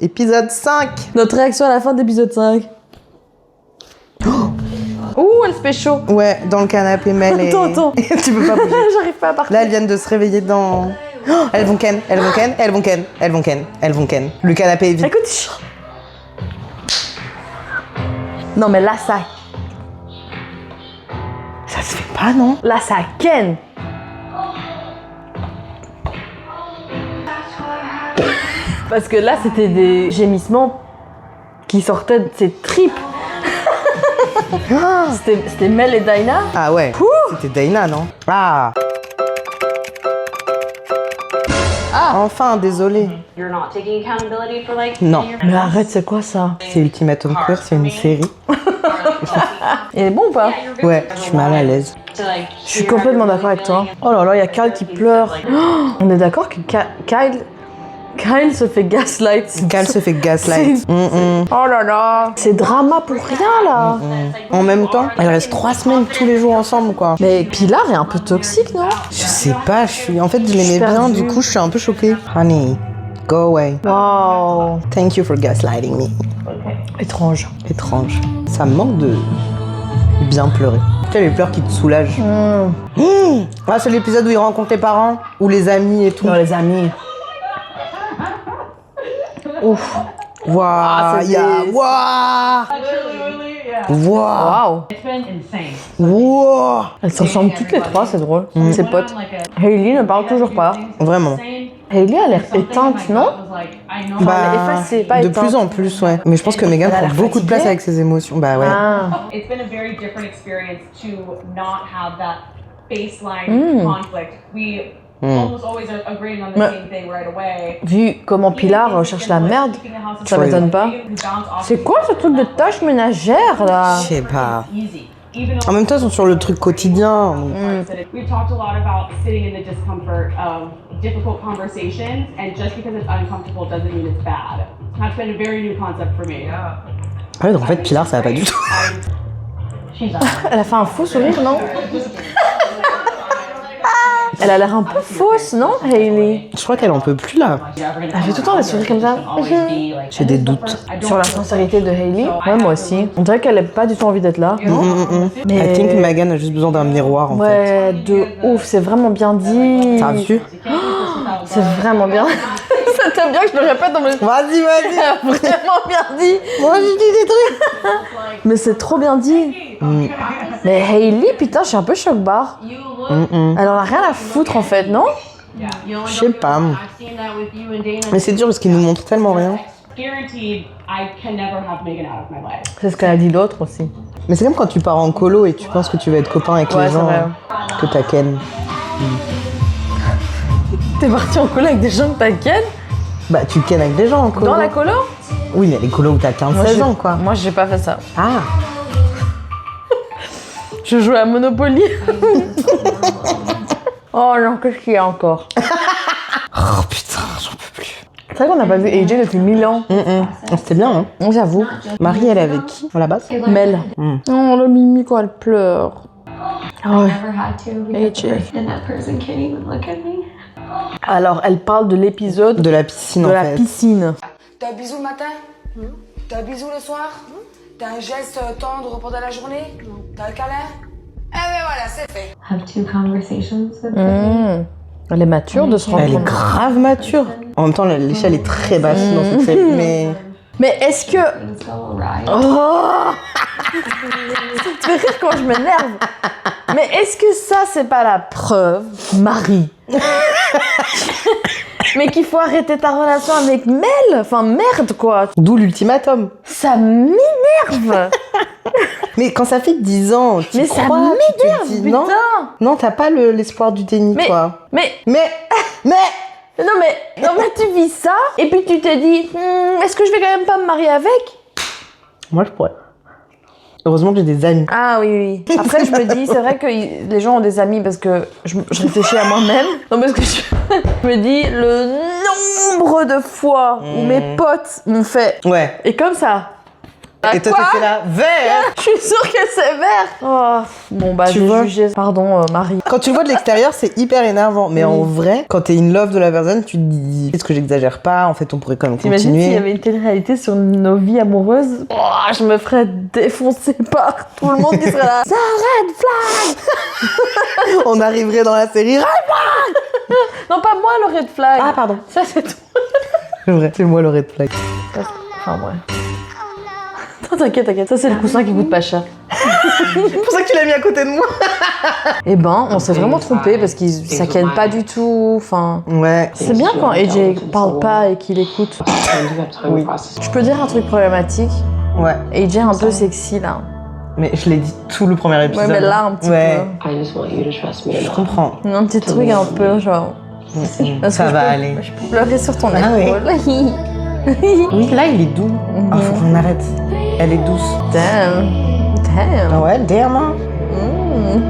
Épisode 5. Notre réaction à la fin d'épisode 5. Ouh, elle se fait chaud. Ouais, dans le canapé, Mel et... Attends. Tu peux pas bouger. J'arrive pas à partir. Là, elles viennent de se réveiller dans... Oh, elles vont ken. Le canapé est vide. Écoute. Non, mais là, ça Ça se fait pas, non? Là, ça ken. Parce que là, c'était des gémissements qui sortaient de ses tripes. C'était Mel et Dinah. Ah ouais, c'était Dana, non? Ah. Enfin, désolé. Non. Mais arrête, c'est quoi ça? C'est Ultimatum Queer, c'est une série. Il est bon ou pas? Ouais, je suis mal à l'aise. Je suis complètement d'accord avec toi. Oh là là, il y a Kyle qui pleure. Oh, on est d'accord que Kyle se fait gaslight. Kyle se fait gaslight. Oh là là. C'est drama pour rien là. En même temps, elles restent 3 semaines tous les jours ensemble, quoi. Mais Pilar est un peu toxique, non? Je sais pas, en fait, je l'aimais bien, perdue. du coup, je suis un peu choquée. Honey, go away. Wow. Thank you for gaslighting me. Étrange. Étrange. Ça me manque de bien pleurer. Tu sais, les pleurs qui te soulagent. Ah, c'est l'épisode où ils rencontrent les parents, ou les amis et tout. Non, les amis. Ouf. Waouh, c'est il y a... des- Waouh. Waouh. Wow. Waouh. Elles se ressemblent toutes les trois, c'est drôle. Ses potes. Hailey ne parle toujours pas. Vraiment. Hailey a l'air éteinte, non? Elle est effacée, pas de éteinte. plus en plus, ouais. Mais je pense que Megan Elle a prend l'air beaucoup de place fatiguée. avec ses émotions. Bah ouais. Ah. It's been a very different experience to not have that baseline conflict. We almost always are agreeing on the Mais- same thing right away. Vu comment Pilar cherche la merde, ça m'étonne pas. C'est quoi ce truc de tâches ménagères là? Je sais pas. Easy. Even En même temps, ils sont sur le truc quotidien. We've talked a lot about sitting in the discomfort of difficult conversations, and just because it's uncomfortable doesn't mean it's bad. That's been a very new concept for me. Ah ouais, donc en fait, Pilar, ça va pas du tout. Elle a fait un faux sourire, non? Elle a l'air un peu fausse, non, Hailey? Je crois qu'elle en peut plus, là. Elle fait tout le temps des sourires comme ça. J'ai des doutes. Sur la sincérité de Hailey. Ouais, moi aussi. On dirait qu'elle n'a pas du tout envie d'être là. I think Megan a juste besoin d'un miroir, en fait. Ouais, de ouf, c'est vraiment bien dit. T'as vu? C'est vraiment bien. C'était bien que je le répète dans mes... Vas-y. Vraiment bien dit. Moi, je dis des trucs. Mais c'est trop bien dit. Mais Hailey, putain, je suis un peu choc-barre. Elle en a rien à foutre en fait, non? Je sais pas. Mais c'est dur parce qu'ils nous montrent tellement rien. Guaranteed, I can never have Megan out of my life. C'est ce qu'elle a dit l'autre aussi. Mais c'est comme quand tu pars en colo et tu penses que tu vas être copain avec Ouais, les c'est gens vrai. que t'as ken. T'es parti en colo avec des gens que t'as ken? Bah, tu ken avec des gens en colo. Dans la colo? Oui, mais les colos où t'as 15-16 ans, quoi. Moi, j'ai pas fait ça. Ah. Je jouais à Monopoly. Oh non, qu'est-ce qu'il y a encore? Oh putain, j'en peux plus. C'est vrai qu'on n'a pas vu AJ depuis 1000 ans. C'était bien, hein. J'avoue. Marie, elle est avec qui à la base? Mel. Oh, le Mimi quand elle pleure. Oh, Never had to because AJ. and that person can't even look at me. Alors, elle parle de l'épisode De la piscine, de en la fait. piscine. T'as un bisou le matin T'as un bisou le soir T'as un geste tendre pendant la journée T'as un câlin Eh ben voilà, c'est fait. Have 2 conversations with them. Elle est mature de se rendre Elle est compte. grave mature. En même temps, l'échelle est très basse dans cette série, mais... Mais est-ce que... Things go awry. Oh ça te fait rire quand je m'énerve. Mais est-ce que ça, c'est pas la preuve, Marie, mais qu'il faut arrêter ta relation avec Mel? Enfin, merde, quoi. D'où l'ultimatum. Ça m'énerve. Mais quand ça fait 10 ans, tu Mais ça crois, tu te m'énerve, dis, putain. Non, t'as pas l'espoir du déni, Mais- toi. Mais... Mais... Non mais tu vis ça, et puis tu te dis, est-ce que je vais quand même pas me marier avec? Moi, je pourrais. Heureusement que j'ai des amis. Ah oui. Après, je me dis, c'est vrai que les gens ont des amis parce que je réfléchis à moi-même. Non, parce que je me dis, le nombre de fois où mes potes m'ont fait. Ouais. Et comme ça. Et toi, t'étais là, vert. Je suis sûre que c'est vert. Oh, bon, bah, Tu j'ai vois. jugé. Pardon, Marie. Quand tu le vois de l'extérieur, c'est hyper énervant. Mais en vrai, quand t'es in love de la personne, tu te dis, est-ce que j'exagère pas? En fait, on pourrait quand même T'imagines continuer. s'il y avait une télé-réalité sur nos vies amoureuses? Oh, je me ferais défoncer par tout le monde qui serait là. Ça, red flag! On arriverait dans la série. Non, pas moi le red flag. Ah, pardon. Ça, c'est toi. C'est vrai, c'est moi le red flag. Enfin, ouais. Non, t'inquiète. Ça, c'est le coussin qui coûte pas cher. C'est pour ça que tu l'as mis à côté de moi. Eh ben, on s'est vraiment trompé parce qu'ils ça ken pas du tout. Enfin, Ouais. c'est bien quand AJ parle pas et qu'il écoute. Oui. Je peux dire un truc problématique. Ouais. AJ est un peu sexy là. Mais je l'ai dit tout le premier épisode. Ouais, mais là un petit Ouais. Je comprends. peu. Un petit truc un peu genre. Parce Ça que va je peux- aller. Je peux pleurer sur ton Ah épaule. Oui, là, il est doux. Ah, faut qu'on arrête. Elle est douce. Damn. Ah ouais, damn. Hein. Mm.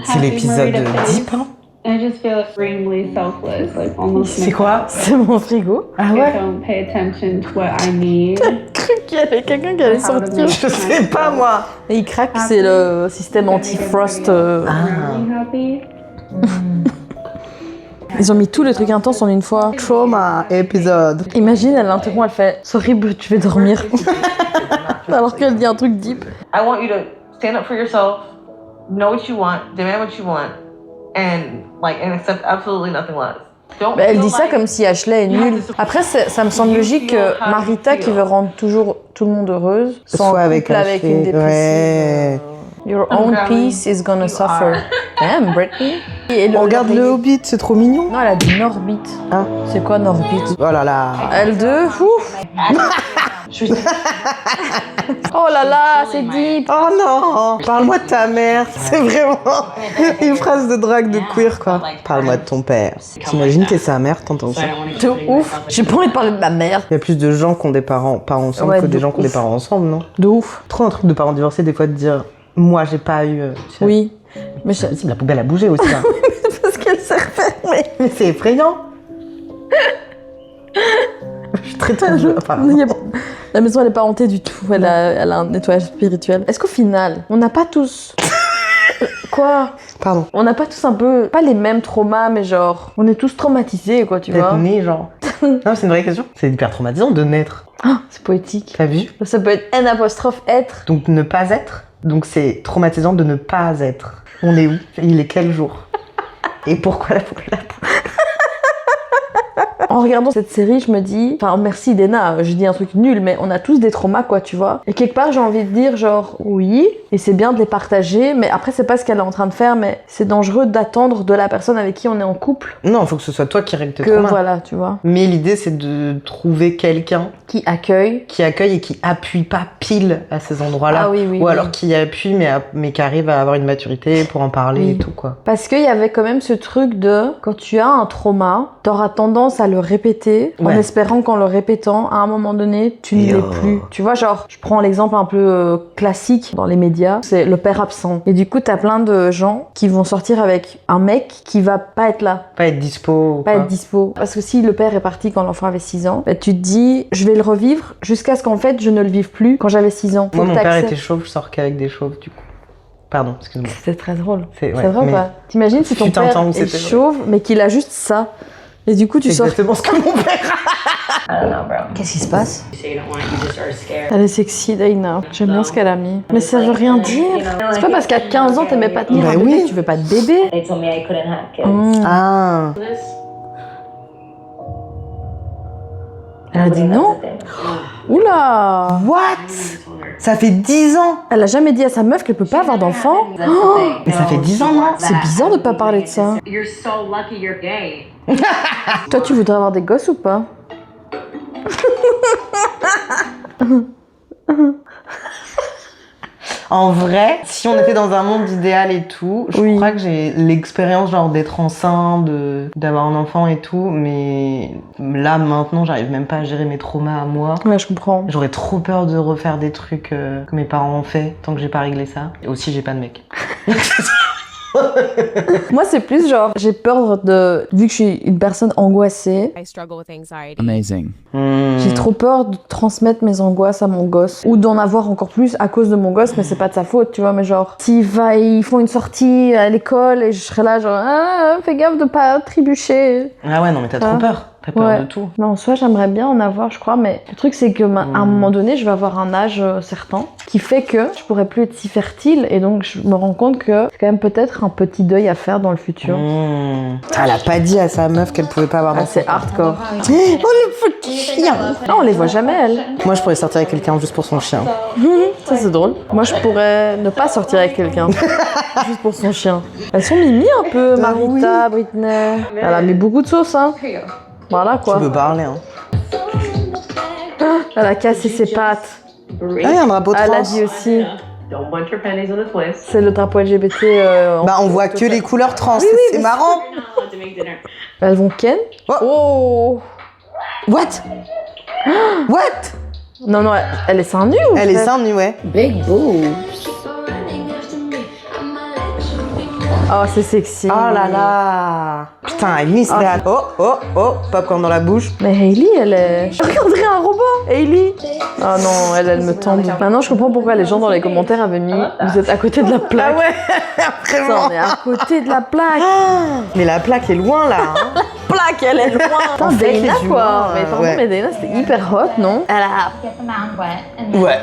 C'est l'épisode deep, hein. I just feel extremely selfless, like almost. C'est quoi? C'est mon frigo. Ah I ouais? don't pay attention to what I need. Cru qu'il y avait quelqu'un qui allait sortir. Je sais pas, moi. Et il craque, c'est le système anti-frost. I'm happy. Ils ont mis tous les trucs intenses en une fois. Trauma épisode. Imagine, elle l'interrompt, elle fait « Sorry, tu vais dormir. » Alors qu'elle dit un truc deep. I want you to stand up for yourself, know what you want, demand what you want, and accept absolutely nothing less. Don't Bah, elle feel dit ça like comme si Ashley est nulle. Après, ça me semble logique que Marita, qui veut rendre toujours tout le monde heureuse, soit en Soit avec couple avec Ashley. une dépressive. Ouais. Your own peace is gonna suffer. Damn, Britney. Et On regarde le Hobbit, c'est trop mignon. Non, elle a dit Norbit. Ah. C'est quoi Norbit? Oh là là. L2, ouf. Oh là là, c'est deep. Oh non. Parle-moi de ta mère. C'est vraiment une phrase de drague de queer, quoi. Parle-moi de ton père. T'imagines t'es sa mère, t'entends ça? De ouf. J'ai pas envie de parler de ma mère. Il y a plus de gens qui ont des parents pas ensemble Ouais, que des de gens qui ont des ouf. parents ensemble, non? De ouf. Trop un truc de parents divorcés, des fois, de dire moi j'ai pas eu. Tu sais, Oui. Mais c'est possible, la poubelle a bougé aussi. Hein. parce qu'elle s'est refermée. Mais c'est effrayant. Je suis très très Il y a- La maison elle est pas hantée du tout, elle a un nettoyage spirituel. Est-ce qu'au final, on n'a pas tous... Quoi? Pardon. On n'a pas tous un peu... Pas les mêmes traumas, mais genre... On est tous traumatisés, quoi, tu D'être vois. né, genre. Non, mais c'est une vraie question. C'est hyper traumatisant de naître. Ah, c'est poétique. T'as vu? Ça peut être N apostrophe être. Donc ne pas être. Donc c'est traumatisant de ne pas être. On est où? Il est quel jour? Et pourquoi la poubelle a bougé? En regardant cette série, je me dis... Enfin, merci Dena, je dis un truc nul, mais on a tous des traumas, quoi, tu vois. Et quelque part, j'ai envie de dire, genre, oui, et c'est bien de les partager, mais après, c'est pas ce qu'elle est en train de faire, mais c'est dangereux d'attendre de la personne avec qui on est en couple Non, il faut que ce soit toi qui règle tes que, traumas. voilà, tu vois. Mais l'idée, c'est de trouver quelqu'un Qui accueille. qui accueille et qui appuie pas pile à ces endroits-là. Ah oui, oui, Ou oui. alors qui appuie, mais qui arrive à avoir une maturité pour en parler Oui. et tout, quoi. Parce qu'il y avait quand même ce truc de, quand tu as un trauma, t'auras tendance à le répéter, en Ouais. espérant qu'en le répétant, à un moment donné, tu ne Et l'es plus. Tu vois, genre, je prends l'exemple un peu classique dans les médias, c'est le père absent. Et du coup, t'as plein de gens qui vont sortir avec un mec qui va pas être là, Pas être dispo. ou pas quoi. être dispo. Parce que si le père est parti quand l'enfant avait 6 ans, bah, tu te dis, je vais le revivre jusqu'à ce qu'en fait, je ne le vive plus quand j'avais 6 ans. Faut Moi, que mon père t'acceptes. était chauve, je sors qu'avec des chauves, du coup. Pardon, excuse-moi. C'est très drôle. C'est C'est vrai ou mais pas? T'imagines si ton Fut un père temps où est c'était vrai. chauve, mais qu'il a juste ça. Et du coup, tu c'est sors. exactement ce que mon père I don't know, bro. Qu'est-ce qui se passe? You say you don't want it, you just are scared. Elle est sexy, Dana. J'aime bien ce qu'elle a mis. Mais ça veut rien dire. C'est pas parce qu'à 15 ans, t'aimais pas tenir Bah un bébé oui. que tu veux pas de bébé. They told me I couldn't have kids. Ah. Elle a dit non. Oula! What? Ça fait 10 ans. Elle a jamais dit à sa meuf qu'elle peut pas avoir d'enfant. Mais ça fait 10 ans, non? C'est bizarre de pas parler de ça. You're so lucky you're gay. Toi, tu voudrais avoir des gosses ou pas? En vrai, si on était dans un monde idéal et tout, je Oui. crois que j'ai l'expérience genre d'être enceinte, d'avoir un enfant et tout, mais là maintenant j'arrive même pas à gérer mes traumas à moi. Ouais, je comprends. J'aurais trop peur de refaire des trucs que mes parents ont fait tant que j'ai pas réglé ça. Et aussi j'ai pas de mec. Moi, c'est plus genre, j'ai peur de... Vu que je suis une personne angoissée, I struggle with anxiety. Amazing. j'ai trop peur de transmettre mes angoisses à mon gosse. Ou d'en avoir encore plus à cause de mon gosse, mais c'est pas de sa faute, tu vois. Mais genre, ils font une sortie à l'école et je serai là genre, ah, fais gaffe de pas trébucher. Ah ouais, non, mais t'as trop peur. T'as peur Ouais. de tout. Mais en soi, j'aimerais bien en avoir, je crois. Mais le truc, c'est que à un moment donné, je vais avoir un âge certain qui fait que je pourrais plus être si fertile. Et donc, je me rends compte que c'est quand même peut-être un petit deuil à faire dans le futur. Elle a pas dit à sa meuf qu'elle pouvait pas avoir Ah, d'enfant. c'est hardcore. Oh, le petit chien. Ah, on les voit jamais, elles. Moi, je pourrais sortir avec quelqu'un juste pour son chien. Ça, c'est drôle. Moi, je pourrais ne pas sortir avec quelqu'un. Juste pour son chien. Elles sont mimi un peu, Marita, Britney. Elle a mis beaucoup de sauce, hein. Voilà, quoi. Tu peux parler, hein. Elle a cassé ses pattes. Ah, il y a un drapeau trans. Elle a dit aussi. Don't bunch your pennies on a twist. C'est le drapeau LGBT. Bah, on voit que les couleurs trans. oui, c'est mais marrant. You're not allowed to make dinner. Elles vont ken. Oh. What? What? Non, non, elle est seins nus ou Elle est fait seins nus, ouais. Big boobs. Oh, c'est sexy. Oh là là. Putain, I miss that. Oh, oh, oh. Popcorn dans la bouche. Mais Hailey, elle est... Je regarderais un robot, Hailey. Oh non, elle me tente. Maintenant, je comprends pourquoi les gens dans les commentaires avaient mis « Vous êtes à côté de la plaque ». Ah ouais, Ça, vraiment. on est à côté de la plaque. Mais la plaque est loin, là. Hein. Plaque, elle est loin. Putain, En fait, Dana, les quoi. humains, Mais pardon, ouais. mais Dana, c'était hyper hot, non? Elle a... Ouais.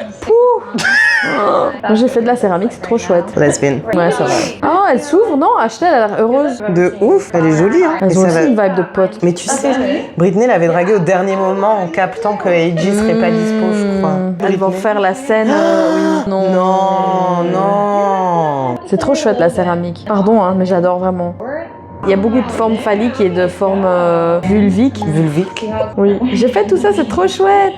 Moi, j'ai fait de la céramique, c'est trop chouette. Lesbienne. Ouais, c'est vrai. Oh, elle s'ouvre, non? Ashley, elle a l'air heureuse. De ouf. Elle est jolie, hein. Elles Et ont ça aussi va- une vibe de pote. Mais tu sais, Britney l'avait dragué au dernier moment en captant que AJ serait pas dispo, je crois. Elles vont faire la scène. Oui. Non. Non, non. C'est trop chouette la céramique. Pardon, hein, mais j'adore vraiment. Il y a beaucoup de formes phalliques et de formes vulviques. Vulvique. Oui. J'ai fait tout ça, c'est trop chouette.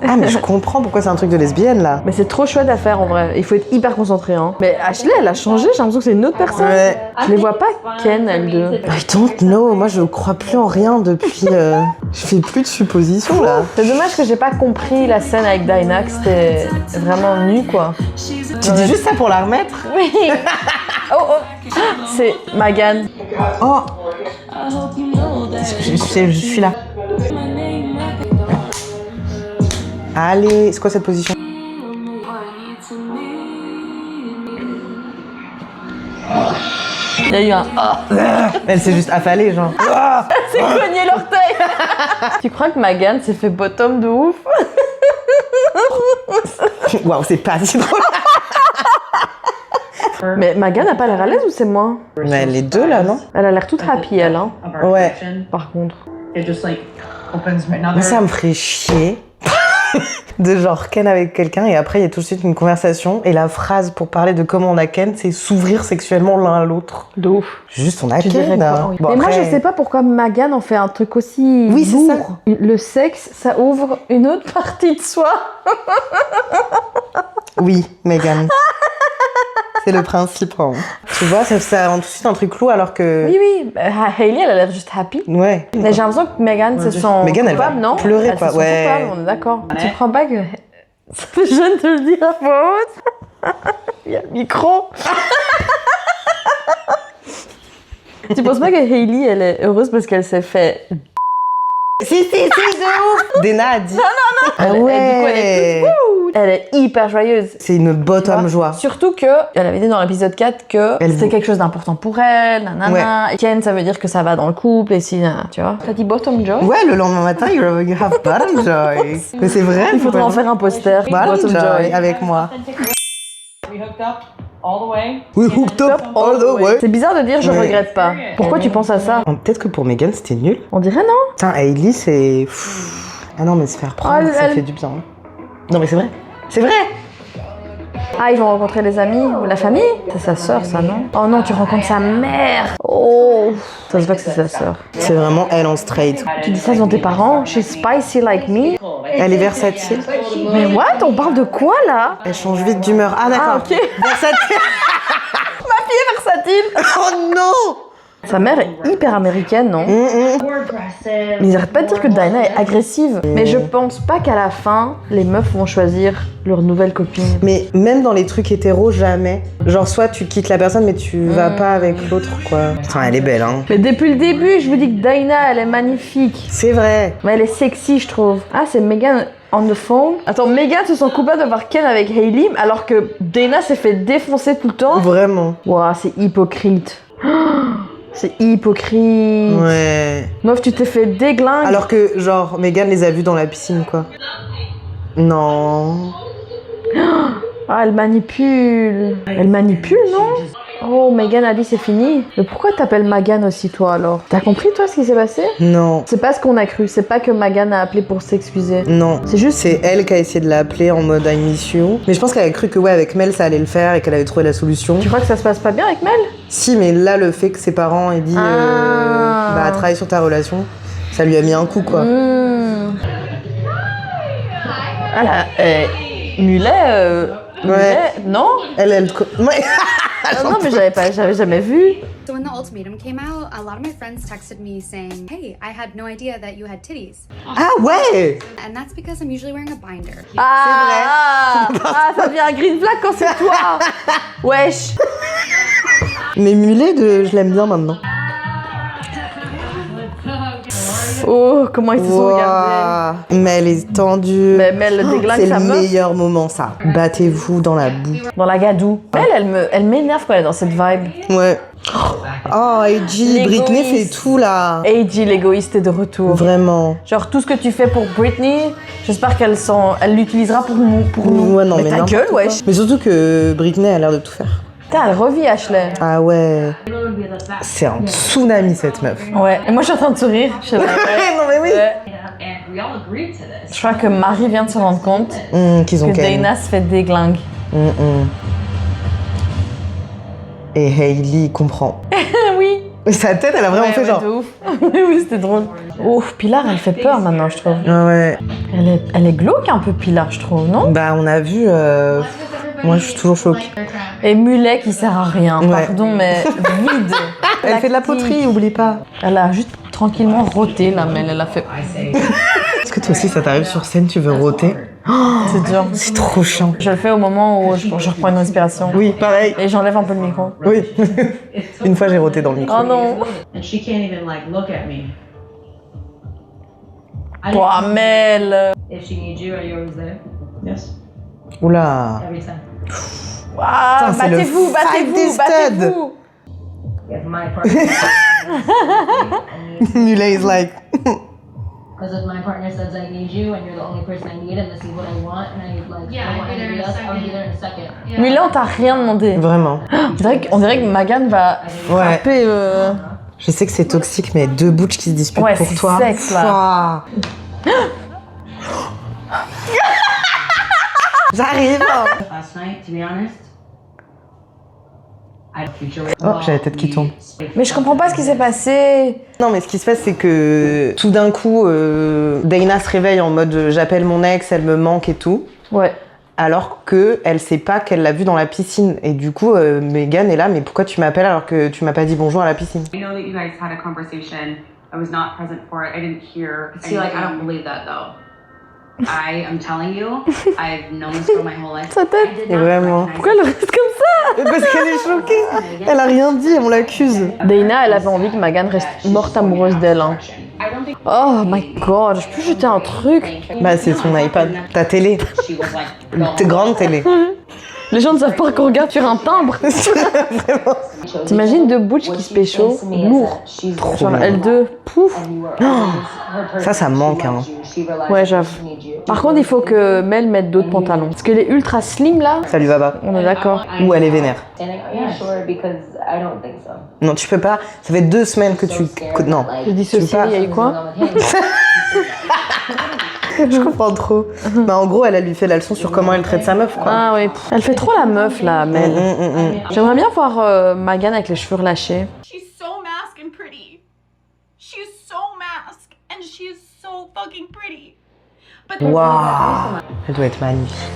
Ah, mais je comprends pourquoi c'est un truc de lesbienne, là. Mais c'est trop chouette à faire en vrai. Il faut être hyper concentré. Hein. Mais Ashley, elle a changé. J'ai l'impression que c'est une autre personne. Ouais. Je les vois pas Ken, elles deux. I don't know. Moi, je crois plus en rien depuis. Je fais plus de suppositions, là. C'est dommage que j'ai pas compris la scène avec Dinah, que c'était vraiment nu quoi. Tu dis juste ça pour la remettre? Oui. Oh oh. C'est Magan. Oh. Je suis là. Allez, c'est quoi cette position? Il y a eu un Elle s'est juste affalée, genre. c'est cogné l'orteil. Tu crois que Magan s'est fait bottom de ouf? Waouh, c'est pas si drôle. Mais Magan n'a pas l'air à l'aise ou c'est moi? Mais les deux, là, non? Elle a l'air toute happy elle hein. Ouais. Par contre. It just like opens another. Moi, ça me ferait chier de genre ken avec quelqu'un et après il y a tout de suite une conversation et la phrase pour parler de comment on a ken, c'est s'ouvrir sexuellement l'un à l'autre. De ouf. Juste on a Tu dirais ken. quoi? Hein. Oui. Bon, Mais moi après- je sais pas pourquoi Magan en fait un truc aussi Oui, c'est lourd. Le sexe, ça ouvre une autre partie de soi. Oui, Megan. C'est le principe. Hein. Tu vois, ça rend tout de suite un truc lourd alors que. Oui, oui. Hailey, elle a l'air juste happy. Ouais. Mais j'ai l'impression que Megan se sent Megan, elle va coupable, non? pleurer, Elle quoi. se sent Ouais. coupable, on est d'accord. Tu crois pas que... Ça fait jeune de le dire à voix haute. Il y a le micro. Tu penses pas que Hailey, elle est heureuse parce qu'elle s'est fait... Si, de ouf. Dana a dit. Non. Ah Elle- ouais. du coup, elle est plus... Wouh, elle est hyper joyeuse. C'est une bottom Tu vois. joie. Surtout que, elle avait dit dans l'épisode 4 que Elle c'était vous- quelque chose d'important pour elle, nanana. Et Ken, ça veut dire que ça va dans le couple, et si, nanana, tu vois. T'as dit bottom joy? Ouais, le lendemain matin, you have bottom joy. Mais c'est vrai. Il faudrait en faire un poster. Bottom joy avec moi. We hooked up all the way. We hooked up all the way. C'est bizarre de dire je Ouais. regrette pas. Pourquoi tu penses à ça? Peut-être que pour Megan, c'était nul. On dirait non. Putain, Hailey, c'est. Ah non, mais se faire prendre, Oh, ça elle- fait du bien. Non, mais c'est vrai. C'est vrai. Ah, ils vont rencontrer les amis ou la famille? C'est sa sœur, ça, non? Oh non, tu rencontres sa mère. Oh, ça se voit que c'est sa sœur. C'est vraiment elle en straight. Tu dis ça devant tes parents? She's spicy like me. Elle est versatile. Mais what? On parle de quoi là? Elle change vite d'humeur. Ah, d'accord. Ah, ok. Versatile. Ma fille est versatile. Oh non. Sa mère est hyper américaine, non? Mais ils arrêtent pas de dire que Dinah est agressive. Mais je pense pas qu'à la fin, les meufs vont choisir leur nouvelle copine. Mais même dans les trucs hétéros, jamais. Genre, soit tu quittes la personne, mais tu vas pas avec l'autre, quoi. Putain, elle est belle, hein. Mais depuis le début, je vous dis que Dinah, elle est magnifique. C'est vrai. Mais elle est sexy, je trouve. Ah, c'est Megan on the phone. Attends, Megan se sent coupable d'avoir Ken avec Hailey, alors que Dana s'est fait défoncer tout le temps. Vraiment. Ouah, c'est hypocrite. C'est hypocrite. Ouais. Meuf, tu t'es fait déglingue. Alors que, genre, Megan les a vus dans la piscine, quoi. Non. Ah, elle manipule. Elle manipule, non? Oh, Megan a dit c'est fini. Mais pourquoi t'appelles Megan aussi, toi, alors? T'as compris, toi, ce qui s'est passé? Non. C'est pas ce qu'on a cru. C'est pas que Megan a appelé pour s'excuser. Non. C'est juste... C'est elle qui a essayé de l'appeler en mode I miss you. Mais je pense qu'elle a cru que, ouais, avec Mel, ça allait le faire et qu'elle avait trouvé la solution. Tu crois que ça se passe pas bien avec Mel? Si, mais là, le fait que ses parents aient dit bah, travaille sur ta relation, ça lui a mis un coup, quoi. Ah là, Mulet, Ouais. non? Elle... Ouais. Non, mais j'avais jamais vu. So when the ultimatum came out, a lot of my friends texted me saying, "Hey, I had no idea that you had titties." Ah ouais. And that's because I'm usually wearing a binder. Ah, ça devient un green flag quand c'est toi. Wesh. Mais Mulet, je l'aime bien maintenant. Oh, comment ils se sont regardés. Ouah. Mais elle est tendue. Mais elle déglingue C'est sa le meuf. meilleur moment, ça. Battez-vous dans la boue. Dans la gadoue. Elle m'énerve quand elle est dans cette vibe. Ouais. Oh, AJ, Britney fait L'égoïste. tout là. AJ, l'égoïste, est de retour. Vraiment. Genre, tout ce que tu fais pour Britney, j'espère qu'elle l'utilisera pour nous. Ouais, non, mais ta n'importe gueule, quoi. wesh. Mais surtout que Britney a l'air de tout faire. Putain, elle revit, Ashley. Ah ouais. C'est un tsunami, cette meuf. Ouais. Et moi, je suis en train de sourire. Je suis là, ouais. Non, mais oui. Ouais. And we all agreed to this. Je crois que Marie vient de se rendre compte Qu'ils ont que quand même. Dana se fait déglingue. Et Hailey comprend. Oui. Sa tête, elle a vraiment fait genre. de ouf. Oui, c'était drôle. Ouf, Pilar, elle fait peur maintenant, je trouve. Ah ouais. Elle est glauque un peu, Pilar, je trouve, non? Bah, on a vu. Moi, je suis toujours choquée. Et Mulet qui sert à rien, Ouais. pardon, mais vide. Elle fait de la poterie, oublie pas. Elle a juste tranquillement roté, là, mais elle a fait... Est-ce que toi aussi, ça t'arrive sur scène, tu veux rôter? C'est dur. C'est trop chiant. Je le fais au moment où je reprends une respiration. Oui, pareil. Et j'enlève un peu le micro. Oui. Une fois, j'ai roté dans le micro. Oh non. And she can't even like look at me. Ouah, Mel. If she needs you, are you always there? Yes. Oula. Every time. Ah, Putain, c'est le battez-vous, fight des battez-vous, studs. battez-vous. If my partner Mulet is like. because if my partner says I need you and you're the only person I need and this is what I want and I like Yeah, I want I'd be there anybody in a else, I'll be second. there in a second. Yeah. Mulet, on t'a rien demandé. Vraiment. On dirait que Megan va frapper... Je sais que c'est toxique, mais deux butch qui se disputent Ouais, pour c'est toi. sexe, là. Ouah. J'arrive. Last night, to be honest, I don't future with Oh, j'ai la tête qui tombe. Mais je comprends pas ce qui s'est passé. Non, mais ce qui se passe, c'est que tout d'un coup, Dana se réveille en mode j'appelle mon ex, elle me manque et tout. Ouais. Alors que elle sait pas qu'elle l'a vu dans la piscine. Et du coup, Megan est là, mais pourquoi tu m'appelles alors que tu m'as pas dit bonjour à la piscine? I know that you guys had a conversation. I was not present for it. I didn't hear. See, like, I don't anything. believe that though. I am telling you, I've known this girl my whole life. Sa tête. I did Et not vraiment. recognize Pourquoi elle reste comme ça? Parce qu'elle est choquée. Elle a rien dit, on l'accuse. Dana, elle avait envie que Megan reste morte amoureuse d'elle. Hein. I don't think Oh my god, je peux jeter un truc? Bah, c'est son iPad. Ta télé. she was like, Ta grande télé. Les gens ne savent pas qu'on regarde sur un timbre. T'imagines deux butch qui se pécho, lourd. Genre L2, pouf. Ça manque, hein. Ouais, j'avoue. Par contre, il faut que Mel mette d'autres pantalons. Parce que les ultra slim là, Ça lui va pas. on est d'accord. Ou elle est vénère. Are you sure? Because I don't think so. Non, tu peux pas. Ça fait 2 semaines que tu. Non. Je dis Tu veux ceci, pas- il y a eu quoi? Je comprends trop. Bah, en gros, elle a lui fait la leçon sur comment elle traite sa meuf, quoi. Ah oui, elle fait trop la meuf là, Mel. J'aimerais bien voir Megan avec les cheveux relâchés. She's so masked and pretty. She's so masked and she's so fucking pretty. But Waouh. Elle doit être magnifique.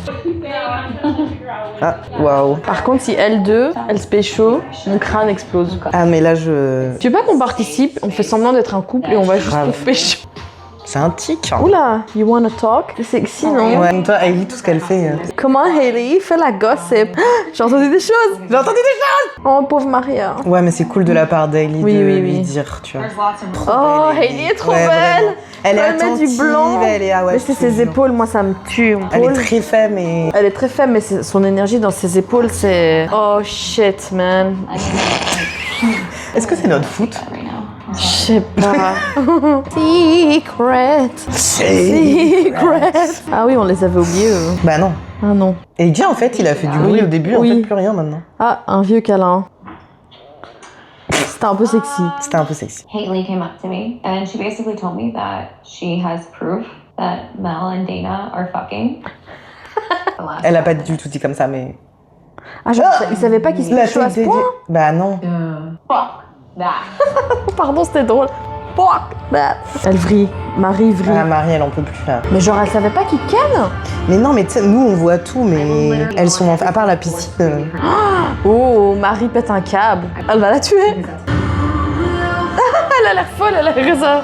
Ah, waouh. Par contre, si elles deux, elles se pécho, mon crâne explose. Ah, mais là, je... Tu veux pas qu'on participe, on fait semblant d'être un couple et on va juste Grave. pour pécho. C'est un tic. Oula, you wanna talk? C'est sexy, non? Ouais, toi, Hailey, tout ce qu'elle fait... Comment Hailey fait la gossip? J'ai entendu des choses! J'ai entendu des choses. Oh, pauvre Maria. Ouais, mais c'est cool de la part d'Hailey Oui, de oui, lui oui. dire, tu vois. Oh, Hailey est trop Ouais, belle! vraiment. Elle est Elle met du attentive, blanc. elle est... Ah ouais, Mais je c'est te ses jure. épaules, moi ça me tue. Elle est très femme et... Elle est très faible, mais son énergie dans ses épaules, c'est... Oh shit, man. Est-ce que c'est notre foot? Je sais pas. Secret. Secret. Ah oui, on les avait oubliés, eux. Bah non. Ah non. Et Jay, en fait, il a fait du bruit au début, en Oui. fait, plus rien maintenant. Ah, un vieux câlin. C'était un peu sexy. C'était un peu sexy. Haley came up to me and she basically told me that she has proof that Mel and Dana are fucking. Elle a pas du tout dit comme ça, mais... Ah, genre, il savait pas qu'il se La pécho à ce tête point? Bah non. Fuck that. Pardon, c'était drôle. Fuck that. Elle vrille. Marie vrille. Ah, Marie, elle en peut plus, là. Mais genre, elle savait pas qu'il ken? Mais non, mais tu sais, nous, on voit tout, mais elles sont... À part la piscine... Oh, Marie pète un câble. Elle va la tuer. Elle a l'air folle, elle a l'air ça.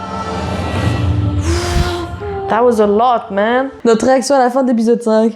That was a lot, man. Notre réaction à la fin d'épisode 5.